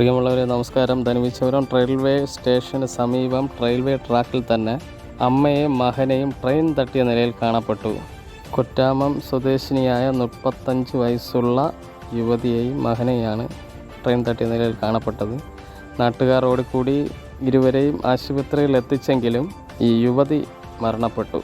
പ്രിയമുള്ളവരെ നമസ്കാരം. ധനുവിച്ചപുരം റെയിൽവേ സ്റ്റേഷന് സമീപം റെയിൽവേ ട്രാക്കിൽ തന്നെ അമ്മയെയും മകനെയും ട്രെയിൻ തട്ടിയ നിലയിൽ കാണപ്പെട്ടു. കൊറ്റാമം സ്വദേശിനിയായ 35 വയസ്സുള്ള യുവതിയെയും മകനെയാണ് ട്രെയിൻ തട്ടിയ നിലയിൽ കാണപ്പെട്ടത്. നാട്ടുകാർ ഓടിക്കൂടി ഇരുവരെയും ആശുപത്രിയിൽ എത്തിച്ചെങ്കിലും ഈ യുവതി മരണപ്പെട്ടു.